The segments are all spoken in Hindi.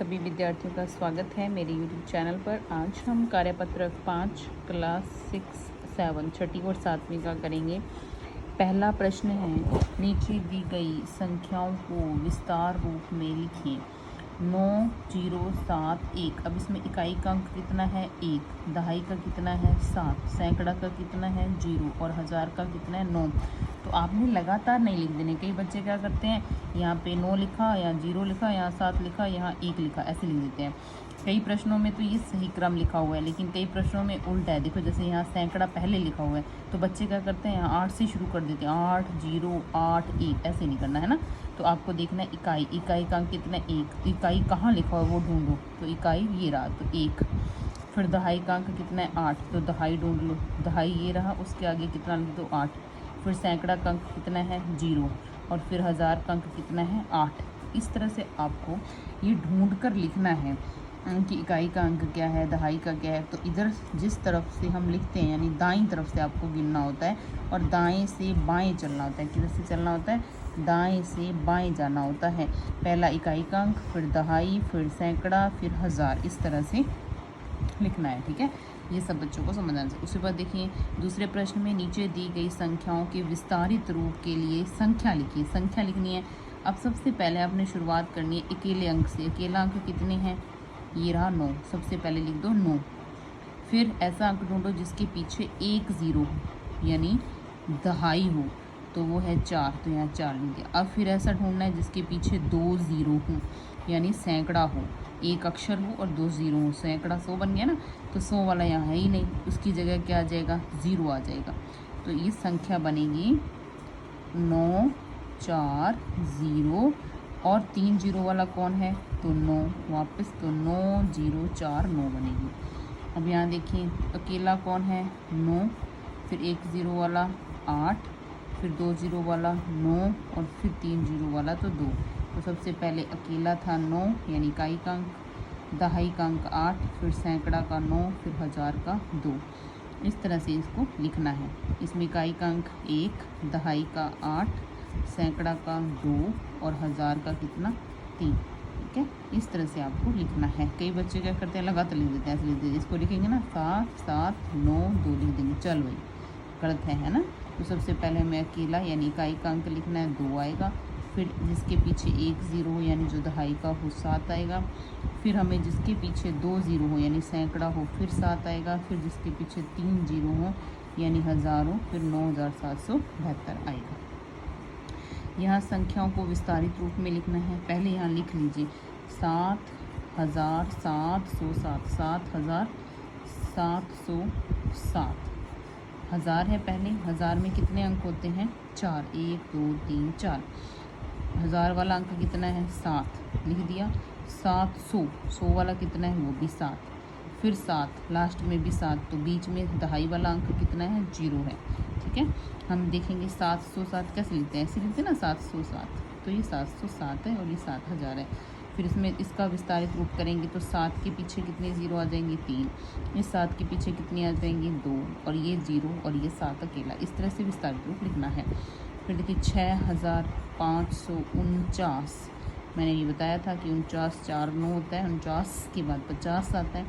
सभी विद्यार्थियों का स्वागत है मेरे YouTube चैनल पर। आज हम कार्यपत्रक 5 क्लास 6, 7 छठी और 7वीं का करेंगे। पहला प्रश्न है, नीचे दी गई संख्याओं को विस्तार रूप में लिखिए। 9, 0, 7, 1। अब इसमें इकाई का अंक कितना है 1, दहाई का कितना है 7, सैकड़ा का कितना है 0 और हज़ार का कितना है 9। तो आपने लगातार नहीं लिख देने। कई बच्चे क्या करते हैं, यहाँ पे 9 लिखा, यहाँ 0 लिखा, यहाँ 7 लिखा, यहाँ 1 लिखा, ऐसे लिख देते हैं। कई प्रश्नों में तो ये सही क्रम लिखा हुआ है, लेकिन कई प्रश्नों में उल्टा है। देखो जैसे यहाँ सैकड़ा पहले लिखा हुआ है, तो बच्चे क्या करते हैं, यहाँ 8 से शुरू कर देते हैं, 8, 0, 8, 1, ऐसे नहीं करना है ना। तो आपको देखना है इकाई का अंक कितना है 1, तो इकाई कहाँ लिखा हुआ है वो ढूंढो। तो इकाई ये रहा, तो 1। फिर दहाई का अंक कितना है 8, तो दहाई ढूंढ लो, दहाई ये रहा, उसके आगे कितना लिख दो 8। फिर सैकड़ा का अंक कितना है 0 और फिर हज़ार का अंक कितना है 8। इस तरह से आपको ये ढूंढ कर लिखना है कि इकाई का अंक क्या है, दहाई का क्या है। तो इधर जिस तरफ से हम लिखते हैं, यानी दाईं तरफ से आपको गिनना होता है और दाएं से बाएं चलना होता है। किधर से चलना होता है, दाएं से बाएं जाना होता है। पहला इकाई का अंक, फिर दहाई, फिर सैकड़ा, फिर हज़ार, इस तरह से लिखना है। ठीक है, ये सब बच्चों को समझ आना चाहिए। उसके बाद देखिए दूसरे प्रश्न में, नीचे दी गई संख्याओं के विस्तारित रूप के लिए संख्या लिखिए। संख्या लिखनी है। अब सबसे पहले आपने शुरुआत करनी है अकेले अंक से। अकेला अंक कितने हैं, ये रहा 9। सबसे पहले लिख दो 9। फिर ऐसा अंक ढूंढो जिसके पीछे 1 0 हो, यानी दहाई हो, तो वो है 4, तो यहाँ 4 लिख दिया। अब फिर ऐसा ढूंढना है जिसके पीछे 2 0 हो, यानी सैकड़ा हो, 1 अक्षर हो और 2 0 हो। सैकड़ा 100 बन गया ना, तो 100 वाला यहाँ है ही नहीं, उसकी जगह क्या आ जाएगा, 0 आ जाएगा। तो ये संख्या बनेगी 9, 4, 0 और 3 0 वाला कौन है, तो 9 वापस, तो 9, 0, 4, 9 बनेगी। अब यहाँ देखिए अकेला कौन है 9, फिर 1 0 वाला 8, फिर 2 0 वाला 9 और फिर 3 0 वाला तो 2। तो सबसे पहले अकेला था 9, यानी इकाई का अंक, दहाई का अंक 8, फिर सैकड़ा का 9, फिर हज़ार का 2। इस तरह से इसको लिखना है। इसमें इकाई का अंक 1, दहाई का 8, सैकड़ा का 2 और हज़ार का कितना 3। ठीक है, इस तरह से आपको लिखना है। कई बच्चे क्या करते हैं, लगातार लिख देते हैं, ऐसे लिख देते हैं। इसको लिखेंगे ना 7, 7, 9, 2 लिख देंगे, चल भाई गलत है ना। तो सबसे पहले हमें अकेला यानी इकाई का अंक लिखना है, 2 आएगा। फिर जिसके पीछे 1 0 हो, यानी जो दहाई का हो, 7 आएगा। फिर हमें जिसके पीछे 2 0 हो, यानी सैकड़ा हो, फिर 7 आएगा। फिर जिसके पीछे 3 0 हो, यानी हज़ार हो, फिर 9772 आएगा। यहाँ संख्याओं को विस्तारित रूप में लिखना है। पहले यहाँ लिख लीजिए 7,000, 707, 7,000, 707। हज़ार है पहले, हज़ार में कितने अंक होते हैं 4, 1 2 3 4। हज़ार वाला अंक कितना है 7, लिख दिया। 700, 100 वाला कितना है वो भी 7, फिर 7, लास्ट में भी 7, तो बीच में दहाई वाला अंक कितना है 0 है। ठीक है, हम देखेंगे 707 कैसे लिखते हैं, ऐसे लिखते हैं ना 707, तो ये 707 है और ये 7000 है। फिर इसमें इसका विस्तारित रूप करेंगे तो 7 के पीछे कितने 0 आ जाएंगे 3, इस 7 के पीछे कितनी आ जाएंगी 2 और ये 0 और ये 7 अकेला। इस तरह से विस्तारित रूप लिखना है। फिर देखिए 6549, मैंने ये बताया था कि 49 4 9 होता है, 49 के बाद 50 आता है।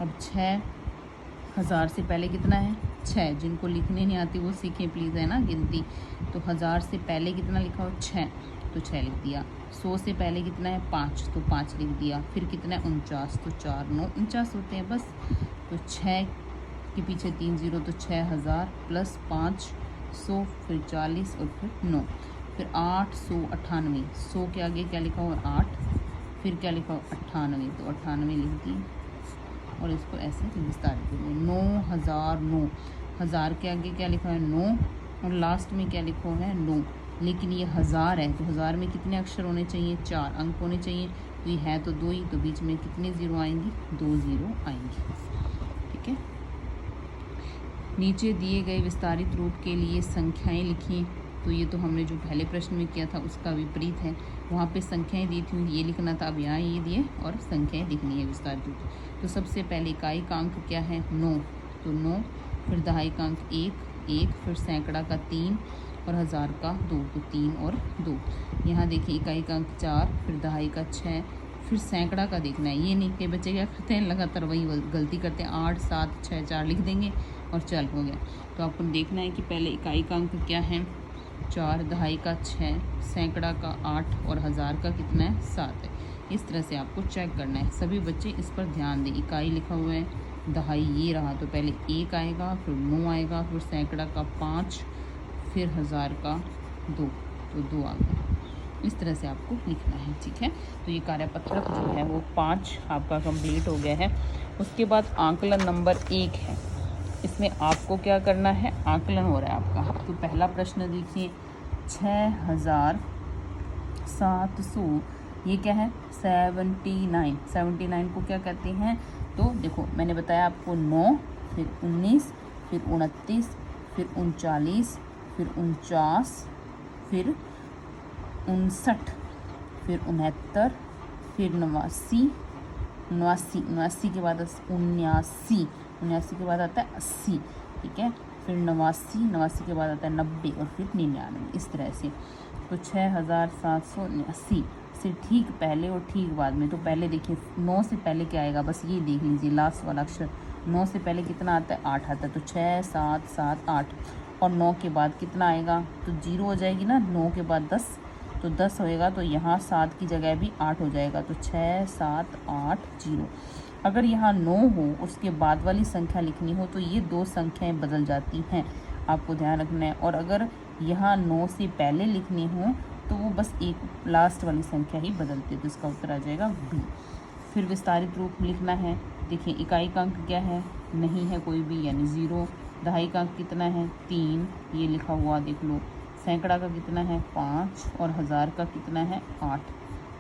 अब 6000 से पहले कितना है 6, जिनको लिखने नहीं आती वो सीखें प्लीज़, है ना गिनती। तो 1000 से पहले कितना लिखा हो 6, तो 6 लिख दिया। 100 से पहले कितना है 5, तो 5 लिख दिया। फिर कितना है 49, तो 4 9 49 होते हैं बस। तो 6 के पीछे 3 0, तो 6000 प्लस 500, फिर 40 और फिर 9, फिर 898। 100 के आगे क्या लिखा हुआ 8, फिर क्या लिखा हो 98, तो 98 लिख दी और इसको ऐसे विस्तारित करेंगे 9009। 1000 के आगे क्या लिखा है 9 और लास्ट में क्या लिखा है 9, लेकिन ये 1000 है, तो 1000 में कितने अक्षर होने चाहिए 4 अंक होने चाहिए, तो ये है तो 2 ही, तो बीच में कितने 0 आएंगी 2 0 आएंगी। ठीक है, नीचे दिए गए विस्तारित रूप के लिए संख्याएं लिखिए। तो ये तो हमने जो पहले प्रश्न में किया था उसका विपरीत है, वहाँ पे संख्याएं दी थी ये लिखना था, अब यहाँ ये दिए और संख्याएं लिखनी है विस्तारित रूप। तो सबसे पहले इकाई का अंक क्या है 9, तो 9, फिर दहाई का अंक 1, 1, फिर सैकड़ा का 3 और हज़ार का 2, तो 3 और 2। यहाँ देखिए इकाई का अंक 4, फिर दहाई का 6, फिर सैकड़ा का देखना है। ये नहीं कि बच्चे क्या करते हैं, लगातार वही गलती करते हैं, 8 7 6 4 लिख देंगे और चल हो गया। तो आपको देखना है कि पहले इकाई का अंक क्या है, 4, दहाई का 6, सैकड़ा का 8 और हज़ार का कितना है, 7 है। इस तरह से आपको चेक करना है। सभी बच्चे इस पर ध्यान दें। इकाई लिखा हुआ है, दहाई ये रहा, तो पहले 1 आएगा, फिर 9 आएगा, फिर सैकड़ा का 5, फिर हज़ार का 2, तो 2 आ गया। इस तरह से आपको लिखना है, ठीक है। तो ये कार्यपत्रक जो है वो 5 आपका कंप्लीट हो गया है। उसके बाद आंकलन नंबर 1 है। इसमें आपको क्या करना है, आंकलन हो रहा है आपका। तो पहला प्रश्न देखिए, 6700, ये क्या है, 79 को क्या कहते हैं। तो देखो मैंने बताया आपको 9, फिर 19, फिर 29, फिर 39, फिर 49, फिर 59, फिर 69, फिर 89 के बाद 79 के बाद आता है 80, ठीक है। फिर 89 के बाद आता है 90 और फिर 99, इस तरह से। तो 6789 से ठीक पहले और ठीक बाद में। तो पहले देखिए 9 से पहले क्या आएगा, बस ये देख लीजिए लास्ट वाला अक्षर। 9 से पहले कितना आता है, 8 आता है। तो 6 7 7 8, और 9 के बाद कितना आएगा, तो 0 हो जाएगी ना। 9 के बाद 10, तो 10 होएगा, तो यहाँ 7 की जगह भी 8 हो जाएगा। तो 6 7 8 0। अगर यहाँ 9 हो, उसके बाद वाली संख्या लिखनी हो, तो ये 2 संख्याएं बदल जाती हैं, आपको ध्यान रखना है। और अगर यहाँ 9 से पहले लिखनी हो, तो वो बस एक लास्ट वाली संख्या ही बदलती है। तो इसका उत्तर आ जाएगा बी। फिर विस्तारित रूप लिखना है। देखिए इकाई का अंक क्या है, नहीं है कोई भी, यानी 0। दहाई का अंक कितना है, 3, ये लिखा हुआ देख लो। सैकड़ा का कितना है, 5, और हज़ार का कितना है, 8।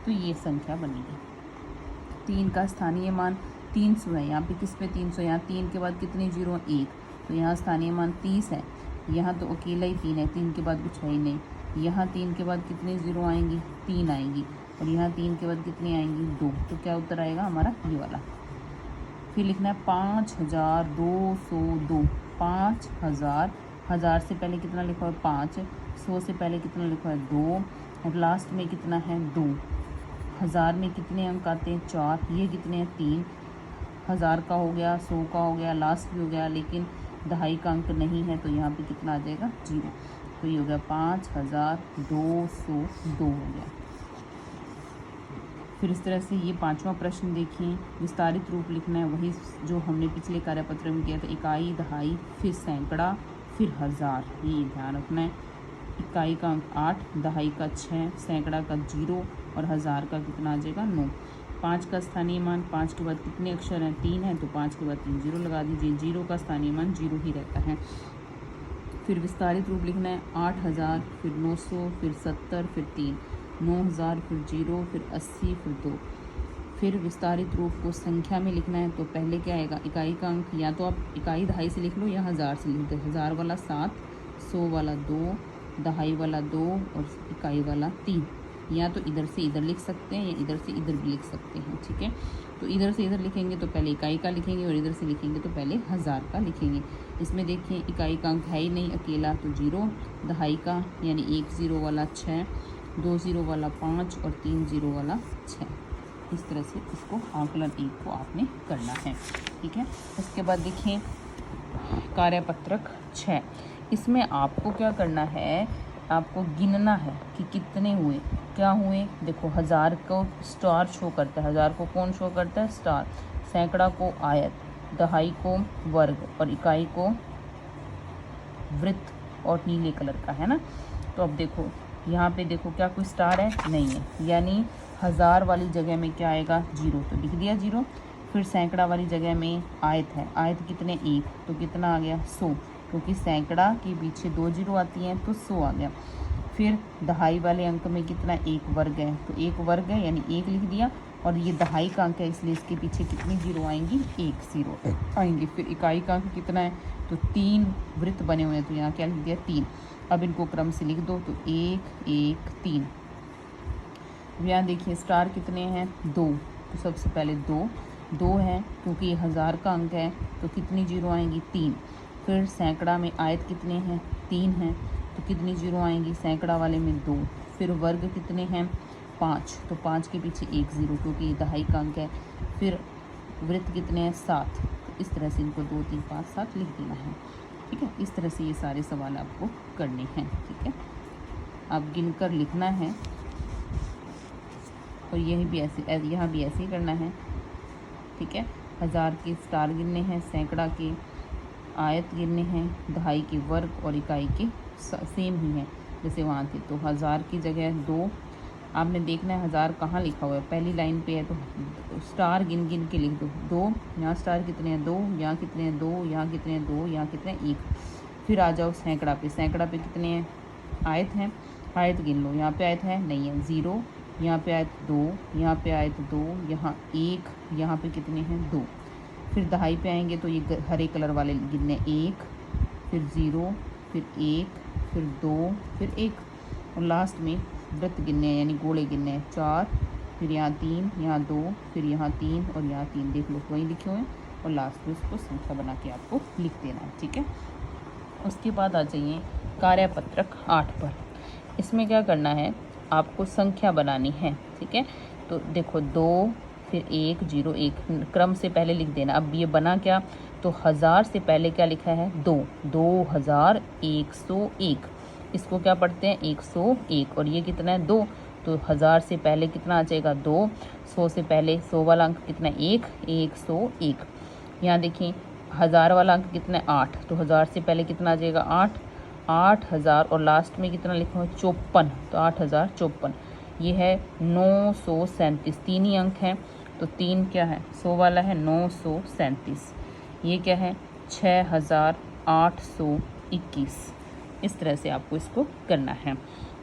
तो ये संख्या बनेगी। 3 का स्थानीय मान 300 है। यहाँ पे किस पे 300, यहाँ 3 के बाद कितनी 0, 1, तो यहाँ स्थानीय मान 30 है। यहाँ तो अकेला ही 3 है, 3 के बाद कुछ है ही नहीं। यहाँ 3 के बाद कितनी 0 आएंगी, 3 आएंगी, और यहाँ 3 के बाद कितनी आएंगी, 2। तो क्या उत्तर आएगा हमारा, ये वाला। फिर लिखना है 5202। 5000, हज़ार से पहले कितना लिखा है, 5। 100 से पहले कितना लिखा है, 2, और लास्ट में कितना है, 2। हज़ार में कितने अंक आते हैं, 4। ये कितने हैं, 3। हज़ार का हो गया, 100 का हो गया, लास्ट भी हो गया, लेकिन दहाई का अंक नहीं है, तो यहाँ पे कितना आ जाएगा, 0। तो ये हो गया 5202 हो गया। फिर इस तरह से ये 5वां प्रश्न देखिए, विस्तारित रूप लिखना है, वही जो हमने पिछले कार्यपत्र में किया था। इकाई, दहाई, फिर सैकड़ा, फिर हज़ार, ये ध्यान रखना है। इकाई का अंक 8, दहाई का 6, सैकड़ा का 0, और हज़ार का कितना आ जाएगा, 9। 5 का स्थानीय मान, 5 के बाद कितने अक्षर हैं, 3 है, तो 5 के बाद 3 0 लगा दीजिए। 0 का स्थानीय मान 0 ही रहता है। फिर विस्तारित रूप लिखना है, 8000, फिर 900, फिर 70, फिर 3, 9000, फिर 0, फिर 80, फिर 2। फिर विस्तारित रूप को संख्या में लिखना है। तो पहले क्या आएगा, इकाई का अंक, या तो आप इकाई दहाई से लिख लो या हज़ार से लिख दो। 1000 वाला 7, 100 वाला 2, दहाई वाला 2, और इकाई वाला 3। या तो इधर से इधर लिख सकते हैं, या इधर से इधर भी लिख सकते हैं, ठीक है। तो इधर से इधर लिखेंगे तो पहले इकाई का लिखेंगे, और इधर से लिखेंगे तो पहले हज़ार का लिखेंगे। इसमें देखिए इकाई का अंक है ही नहीं अकेला, तो 0। दहाई का यानी 1 0 वाला 6, 2 0 वाला 5, और 3 0 वाला 6। इस तरह से इसको आंकलन 1 को आपने करना है, ठीक है। उसके बाद देखिए कार्यपत्रक 6। इसमें आपको क्या करना है, आपको गिनना है कि कितने हुए, क्या हुए। देखो 1000 को स्टार शो करता है, 1000 को कौन शो करता है, स्टार। सैकड़ा को आयत, दहाई को वर्ग, और इकाई को वृत्त और नीले कलर का, है ना। तो अब देखो यहाँ पे देखो क्या कोई स्टार है, नहीं है, यानी 1000 वाली जगह में क्या आएगा, 0, तो लिख दिया 0। फिर सैकड़ा वाली जगह में आयत है, आयत कितने 1, तो कितना आ गया 100, क्योंकि सैकड़ा के पीछे 2 0 आती हैं, तो 100 आ गया। फिर दहाई वाले अंक में कितना, 1 वर्ग है, तो 1 वर्ग है यानी 1 लिख दिया, और ये दहाई का अंक है इसलिए इसके पीछे कितनी 0 आएंगी, 1 0 आएंगी। फिर इकाई का अंक कितना है, तो 3 वृत्त बने हुए हैं, तो यहाँ क्या लिख दिया 3। अब इनको क्रम से लिख दो, तो 1 1 3। यहाँ देखिए स्टार कितने हैं, 2, तो सबसे पहले 2 है, क्योंकि ये 1000 का अंक है, तो कितनी 0 आएंगी, 3। फिर सैकड़ा में आयत कितने हैं, 3 हैं, तो कितनी 0 आएंगी, सैकड़ा वाले में 2। फिर वर्ग कितने हैं, 5, तो 5 के पीछे 1 0 क्योंकि ये दहाई का अंक है। फिर वृत्त कितने हैं 7, तो इस तरह से इनको 2 3 5 7 लिख देना है। ठीक है, इस तरह से ये सारे सवाल आपको करने हैं। ठीक है, आप गिनकर लिखना है और यही भी ऐसे यहाँ भी ऐसे ही करना है। ठीक है, 1000 के स्टार गिनने हैं, सैकड़ा के आयत गिनने हैं, दहाई के वर्ग और इकाई के सेम ही हैं जैसे वहाँ थे। तो 1000 की जगह 2, आपने देखना है 1000 कहाँ लिखा हुआ है, पहली लाइन पे है, तो स्टार गिन गिन के लिख दो। 2 यहाँ स्टार कितने हैं 2, यहाँ कितने हैं 2, यहाँ कितने हैं 2, यहाँ कितने हैं 1। फिर आ जाओ सैकड़ा पे, सैकड़ा पे कितने हैं आयत हैं, आयत गिन लो। यहाँ पे आयत है नहीं है 0, यहाँ पे आयत 2, यहाँ पे आयत 2, यहाँ 1, यहाँ पे कितने हैं 2। फिर दहाई पे आएंगे तो ये हरे कलर वाले गिनने 1, फिर 0, फिर 1, फिर 2, फिर 1 और लास्ट में वृत्त गिनने हैं यानी गोले गिनने हैं 4, फिर यहाँ 3, यहाँ 2, फिर यहाँ 3 और यहाँ 3। देख लो वहीं लिखे हुए हैं और लास्ट में उसको संख्या बना के आपको लिख देना है। ठीक है, उसके बाद आ जाइए कार्यपत्रक 8 पर। इसमें क्या करना है, आपको संख्या बनानी है। ठीक है, तो देखो 2 फिर 1 0 1 क्रम से पहले लिख देना। अब ये बना क्या, तो 1000 से पहले क्या लिखा है 2, 2101। इसको क्या पढ़ते हैं 101 और ये कितना है 2, तो 1000 से पहले कितना आ जाएगा 2, 100 से पहले 100 वाला अंक कितना 1, 101। यहाँ देखिए 1000 वाला अंक कितना 8, तो 1000 से पहले कितना आ जाएगा 8, 8000 और लास्ट में कितना लिखा है 54, तो 8054। ये है 937, 3 ही अंक हैं, तो 3 क्या है 100 वाला है 937। ये क्या है 6821। इस तरह से आपको इसको करना है।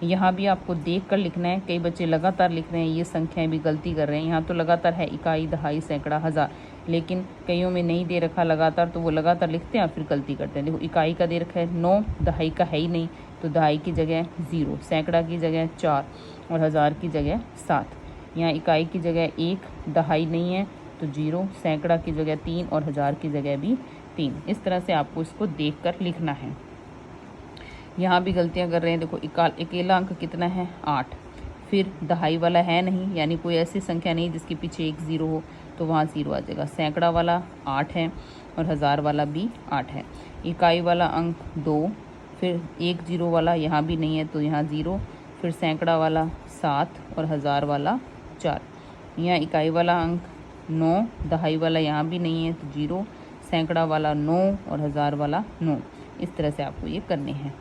यहाँ भी आपको देख कर लिखना है। कई बच्चे लगातार लिख रहे हैं, ये संख्याएं भी गलती कर रहे हैं। यहाँ तो लगातार है इकाई, दहाई, सैकड़ा, हज़ार, लेकिन कईयों में नहीं दे रखा लगातार, तो वो लगातार लिखते हैं और फिर गलती करते हैं। देखो इकाई का दे रखा है 9, दहाई का है ही नहीं, तो दहाई की जगह 0, सैकड़ा की जगह 4 और हज़ार की जगह 7। यहाँ इकाई की जगह 1, दहाई नहीं है तो 0, सैकड़ा की जगह 3 और हज़ार की जगह भी 3। इस तरह से आपको इसको देख कर लिखना है। यहाँ भी गलतियाँ कर रहे हैं। देखो अकेला अंक कितना है 8, फिर दहाई वाला है नहीं, यानी कोई ऐसी संख्या नहीं जिसके पीछे 1 0 हो, तो वहाँ 0 आ जाएगा। सैकड़ा वाला 8 है और हज़ार वाला भी 8 है। इकाई वाला अंक 2, फिर 1 0 वाला यहाँ भी नहीं है तो यहाँ 0, फिर सैकड़ा वाला 7 और हज़ार वाला 4। यहाँ इकाई वाला अंक 9, दहाई वाला यहाँ भी नहीं है तो 0, सैकड़ा वाला 9 और हज़ार वाला 9। इस तरह से आपको ये करने हैं।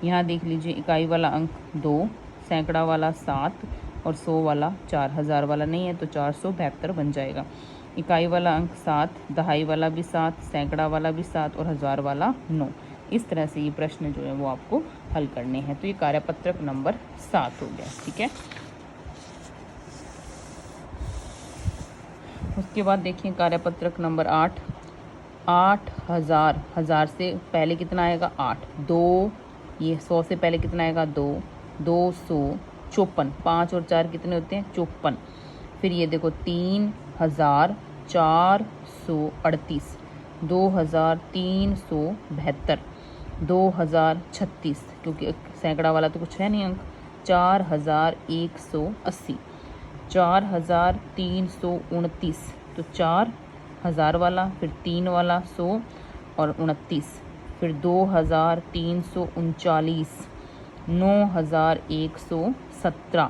यहाँ देख लीजिए इकाई वाला अंक 2, सैकड़ा वाला 7 और 100 वाला 4, हज़ार वाला नहीं है तो 472 बन जाएगा। इकाई वाला अंक 7, दहाई वाला भी 7, सैकड़ा वाला भी 7 और हज़ार वाला 9। इस तरह से ये प्रश्न जो है वो आपको हल करने हैं। तो ये कार्यपत्रक नंबर 7 हो गया। ठीक है, उसके बाद देखिए कार्यपत्रक नंबर 8। 8000, हज़ार से पहले कितना आएगा 8, 2, ये 100 से पहले कितना आएगा 2, 254, 5 और 4 कितने होते हैं 54। फिर ये देखो 3438, 2372, 2036 क्योंकि सैकड़ा वाला तो कुछ है नहीं अंक, 4180, 4329, तो 4 हज़ार वाला, फिर 3 वाला 100 और 29, फिर 2339, 9117।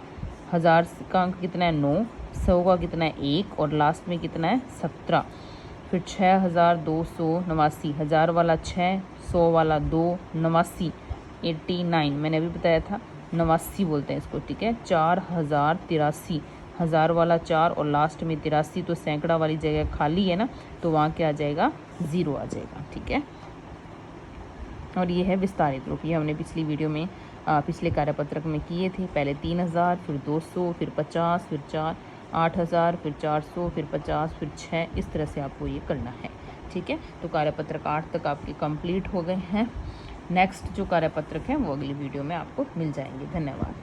हज़ार का अंक कितना है 9, 100 का कितना है 1 और लास्ट में कितना है 17। फिर 6289, हज़ार वाला 6, 100 वाला 2, 89, 89 मैंने अभी बताया था 89 बोलते हैं इसको। ठीक है, 4083, हज़ार वाला 4 और लास्ट में 83, तो सैकड़ा वाली जगह खाली है ना, तो वहाँ क्या आ जाएगा 0 आ जाएगा। ठीक है, और ये है विस्तारित रूप। ये हमने पिछली वीडियो में पिछले कार्यपत्रक में किए थे। पहले 3000, फिर 200, फिर 50, फिर 4, 8000, फिर 400, फिर 50, फिर 6। इस तरह से आपको ये करना है। ठीक है, तो कार्यपत्रक 8 तक आपके कंप्लीट हो गए हैं। नेक्स्ट जो कार्यपत्रक है वो अगली वीडियो में आपको मिल जाएंगे। धन्यवाद।